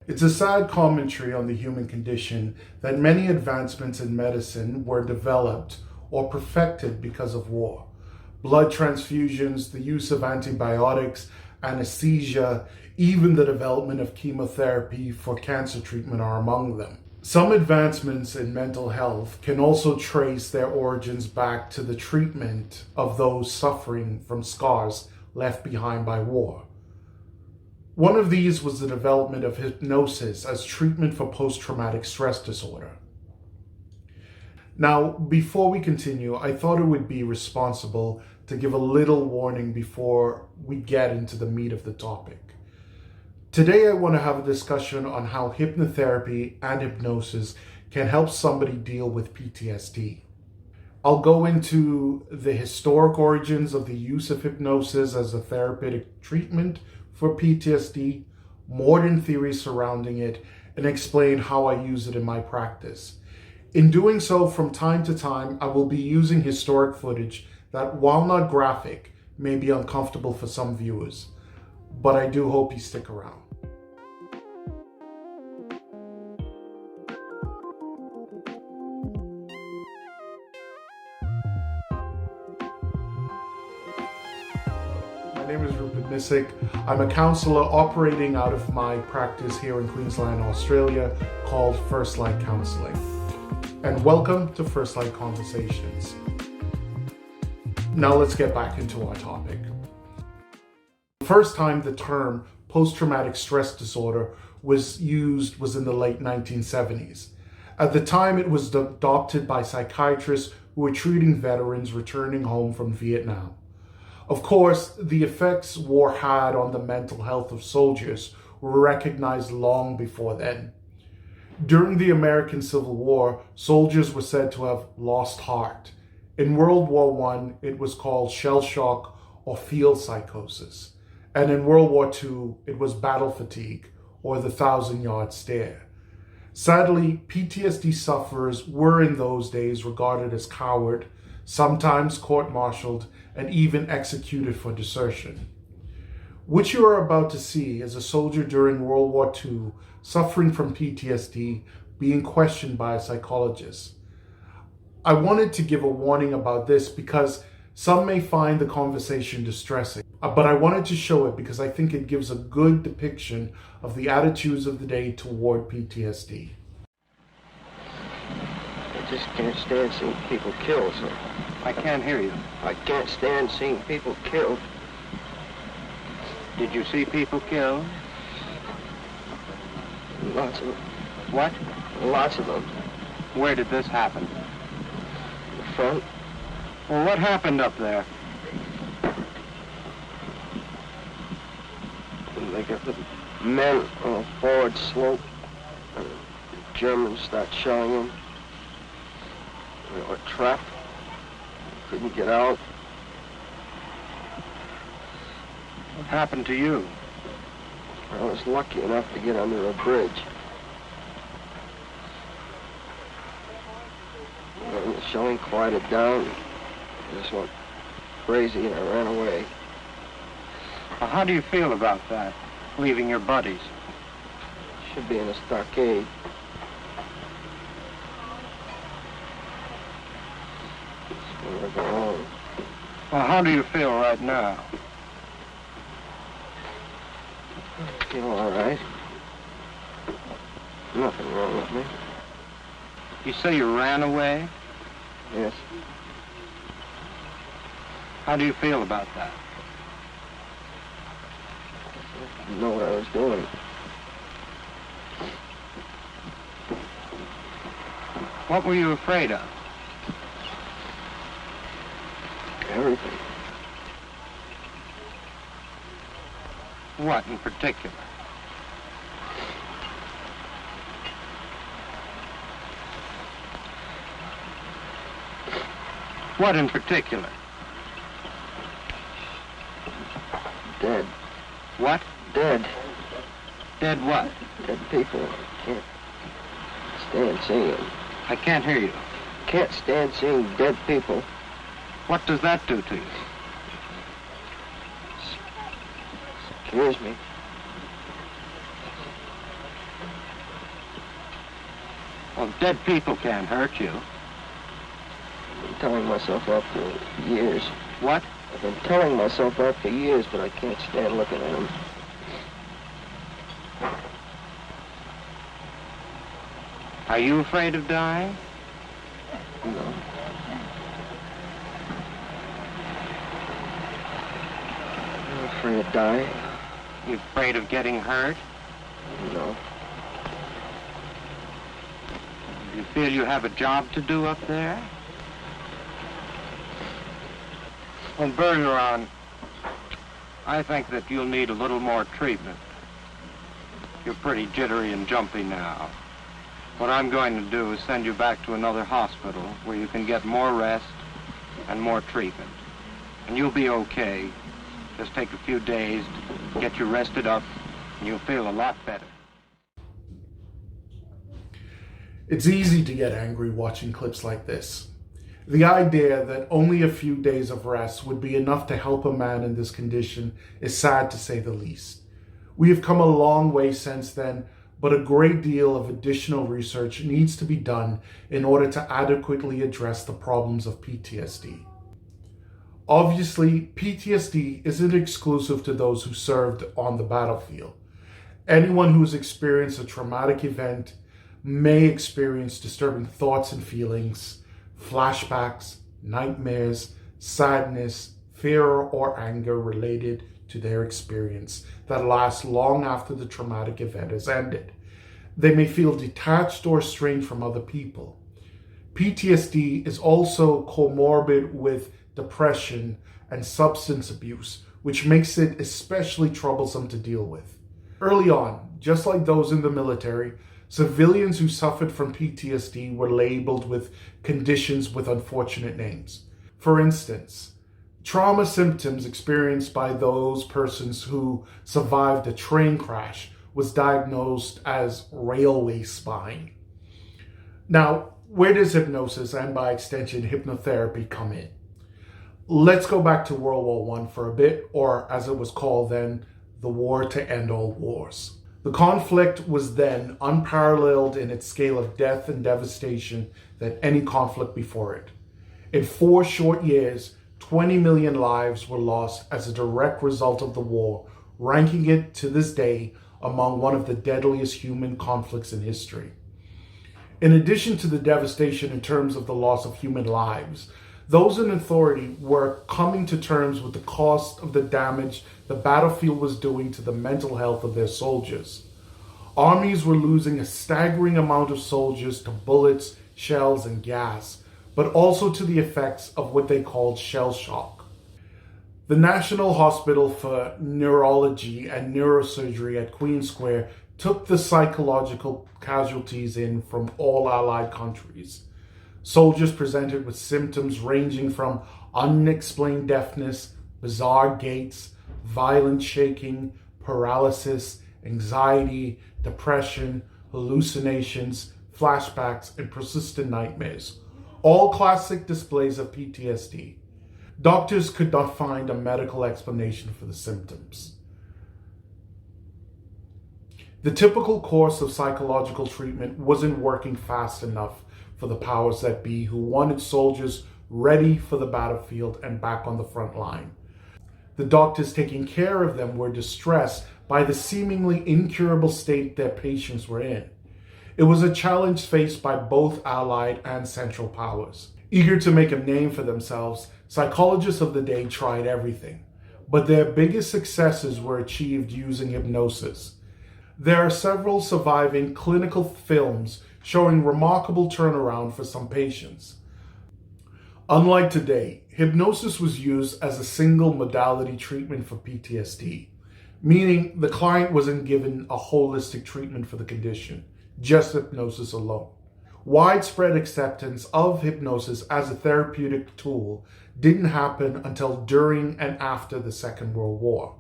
It's a sad commentary on the human condition that many advancements in medicine were developed or perfected because of war. Blood transfusions, the use of antibiotics, anesthesia, even the development of chemotherapy for cancer treatment are among them. Some advancements in mental health can also trace their origins back to the treatment of those suffering from scars left behind by war. One of these was the development of hypnosis as treatment for post-traumatic stress disorder. Now, before we continue, I thought it would be responsible to give a little warning before we get into the meat of the topic. Today, I want to have a discussion on how hypnotherapy and hypnosis can help somebody deal with PTSD. I'll go into the historic origins of the use of hypnosis as a therapeutic treatment for PTSD, modern theories surrounding it, and explain how I use it in my practice. In doing so, from time to time, I will be using historic footage that, while not graphic, may be uncomfortable for some viewers, but I do hope you stick around. My name is Rupert Missick. I'm a counselor operating out of my practice here in Queensland, Australia, called First Light Counseling. And welcome to First Light Conversations. Now let's get back into our topic. The first time the term post-traumatic stress disorder was used was in the late 1970s. At the time, it was adopted by psychiatrists who were treating veterans returning home from Vietnam. Of course, the effects war had on the mental health of soldiers were recognized long before then. During the American Civil War, soldiers were said to have lost heart. In World War I, it was called shell shock or field psychosis. And in World War II, it was battle fatigue or the 1,000-yard stare. Sadly, PTSD sufferers were in those days regarded as coward, sometimes court-martialed, and even executed for desertion. What you are about to see is a soldier during World War II suffering from PTSD being questioned by a psychologist. I wanted to give a warning about this because some may find the conversation distressing, but I wanted to show it because I think it gives a good depiction of the attitudes of the day toward PTSD. I just can't stand seeing people killed, sir. I can't hear you. I can't stand seeing people killed. Did you see people killed? Lots of them. What? Lots of them. Where did this happen? In the front. Well, what happened up there? And they got the men on a forward slope. And the Germans start shelling them. They were trapped. Couldn't get out. What happened to you? I was lucky enough to get under a bridge. And the shelling quieted down. I just went crazy and I ran away. Well, how do you feel about that, leaving your buddies? Should be in a stockade. That's where I belong. Well, how do you feel right now? I feel all right. Nothing wrong with me. You say you ran away? Yes. How do you feel about that? I didn't know what I was doing. What were you afraid of? Everything. What in particular? What in particular? Dead. What? Dead. Dead what? Dead people. Can't stand seeing them. I can't hear you. Can't stand seeing dead people. What does that do to you? Scares me. Well, dead people can't hurt you. I've been telling myself that for years. What? I've been telling myself that for years, but I can't stand looking at them. Are you afraid of dying? No. I'm not afraid of dying. You afraid of getting hurt? No. Do you feel you have a job to do up there? Well, Bergeron, I think that you'll need a little more treatment. You're pretty jittery and jumpy now. What I'm going to do is send you back to another hospital where you can get more rest and more treatment. And you'll be okay. Just take a few days to get you rested up, and you'll feel a lot better. It's easy to get angry watching clips like this. The idea that only a few days of rest would be enough to help a man in this condition is sad to say the least. We have come a long way since then, but a great deal of additional research needs to be done in order to adequately address the problems of PTSD. Obviously, PTSD isn't exclusive to those who served on the battlefield. Anyone who has experienced a traumatic event may experience disturbing thoughts and feelings, flashbacks, nightmares, sadness, fear, or anger related to their experience that lasts long after the traumatic event has ended. They may feel detached or estranged from other people. PTSD is also comorbid with depression and substance abuse, which makes it especially troublesome to deal with. Early on, just like those in the military, civilians who suffered from PTSD were labeled with conditions with unfortunate names. For instance, trauma symptoms experienced by those persons who survived a train crash was diagnosed as railway spine. Now, where does hypnosis and by extension hypnotherapy come in? Let's go back to World War I for a bit, or as it was called then, the war to end all wars. The conflict was then unparalleled in its scale of death and devastation than any conflict before it. In 4 short years, 20 million lives were lost as a direct result of the war, ranking it to this day among one of the deadliest human conflicts in history. In addition to the devastation in terms of the loss of human lives, those in authority were coming to terms with the cost of the damage the battlefield was doing to the mental health of their soldiers. Armies were losing a staggering amount of soldiers to bullets, shells, and gas, but also to the effects of what they called shell shock. The National Hospital for Neurology and Neurosurgery at Queen Square took the psychological casualties in from all Allied countries. Soldiers presented with symptoms ranging from unexplained deafness, bizarre gaits, violent shaking, paralysis, anxiety, depression, hallucinations, flashbacks, and persistent nightmares. All classic displays of PTSD. Doctors could not find a medical explanation for the symptoms. The typical course of psychological treatment wasn't working fast enough for the powers that be, who wanted soldiers ready for the battlefield and back on the front line. The doctors taking care of them were distressed by the seemingly incurable state their patients were in. It was a challenge faced by both Allied and Central powers. Eager to make a name for themselves, psychologists of the day tried everything, but their biggest successes were achieved using hypnosis. There are several surviving clinical films showing remarkable turnaround for some patients. Unlike today, hypnosis was used as a single modality treatment for PTSD, meaning the client wasn't given a holistic treatment for the condition, just hypnosis alone. Widespread acceptance of hypnosis as a therapeutic tool didn't happen until during and after the Second World War.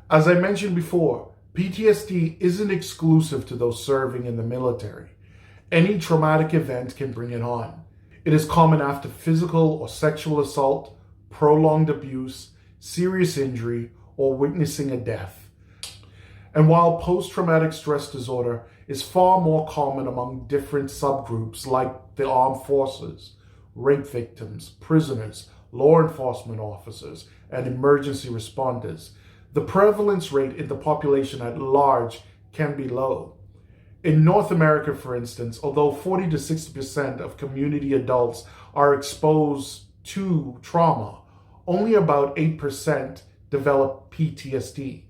As I mentioned before, PTSD isn't exclusive to those serving in the military. Any traumatic event can bring it on. It is common after physical or sexual assault, prolonged abuse, serious injury, or witnessing a death. And while post-traumatic stress disorder is far more common among different subgroups like the armed forces, rape victims, prisoners, law enforcement officers, and emergency responders, the prevalence rate in the population at large can be low. In North America, for instance, although 40 to 60% of community adults are exposed to trauma, only about 8% develop PTSD,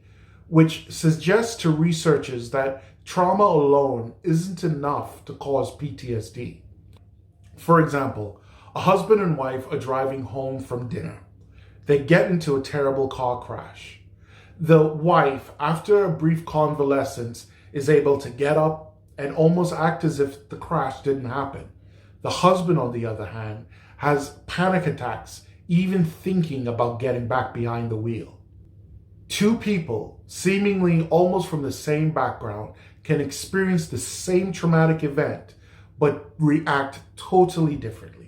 which suggests to researchers that trauma alone isn't enough to cause PTSD. For example, a husband and wife are driving home from dinner. They get into a terrible car crash. The wife, after a brief convalescence, is able to get up and almost act as if the crash didn't happen. The husband, on the other hand, has panic attacks, even thinking about getting back behind the wheel. Two people, seemingly almost from the same background, can experience the same traumatic event, but react totally differently.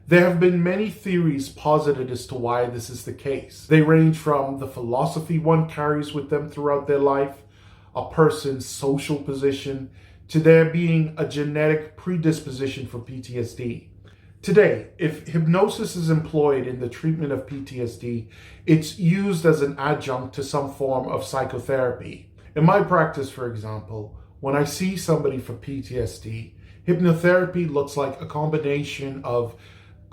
There have been many theories posited as to why this is the case. They range from the philosophy one carries with them throughout their life, a person's social position, to there being a genetic predisposition for PTSD. Today, if hypnosis is employed in the treatment of PTSD, it's used as an adjunct to some form of psychotherapy. In my practice, for example, when I see somebody for PTSD, hypnotherapy looks like a combination of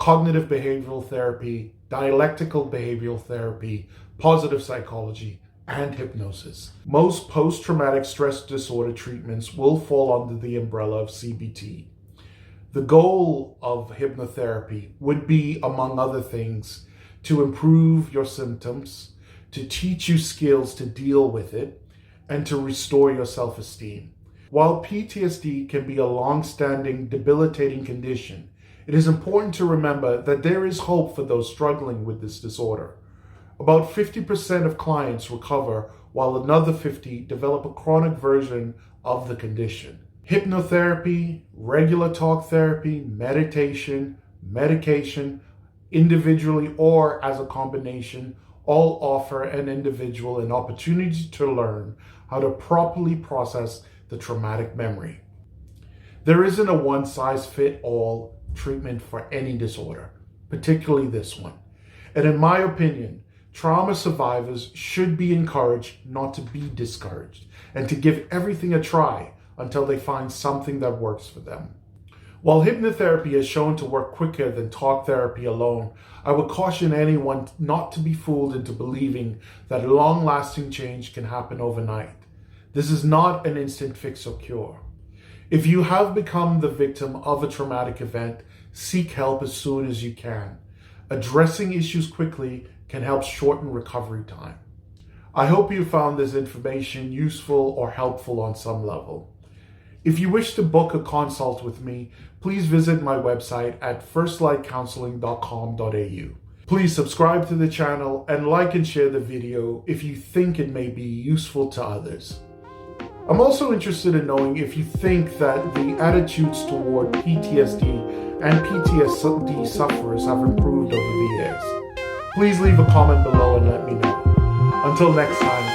cognitive behavioral therapy, dialectical behavioral therapy, positive psychology, and hypnosis. Most post-traumatic stress disorder treatments will fall under the umbrella of CBT. The goal of hypnotherapy would be, among other things, to improve your symptoms, to teach you skills to deal with it, and to restore your self-esteem. While PTSD can be a long-standing, debilitating condition, it is important to remember that there is hope for those struggling with this disorder. About 50% of clients recover, while another 50% develop a chronic version of the condition. Hypnotherapy, regular talk therapy, meditation, medication, individually or as a combination, all offer an individual an opportunity to learn how to properly process the traumatic memory. There isn't a one-size-fits-all treatment for any disorder, particularly this one. And in my opinion, trauma survivors should be encouraged not to be discouraged and to give everything a try until they find something that works for them. While hypnotherapy is shown to work quicker than talk therapy alone, I would caution anyone not to be fooled into believing that long-lasting change can happen overnight. This is not an instant fix or cure. If you have become the victim of a traumatic event, seek help as soon as you can. Addressing issues quickly can help shorten recovery time. I hope you found this information useful or helpful on some level. If you wish to book a consult with me, please visit my website at firstlightcounseling.com.au. Please subscribe to the channel and like and share the video if you think it may be useful to others. I'm also interested in knowing if you think that the attitudes toward PTSD and PTSD sufferers have improved over the years. Please leave a comment below and let me know. Until next time.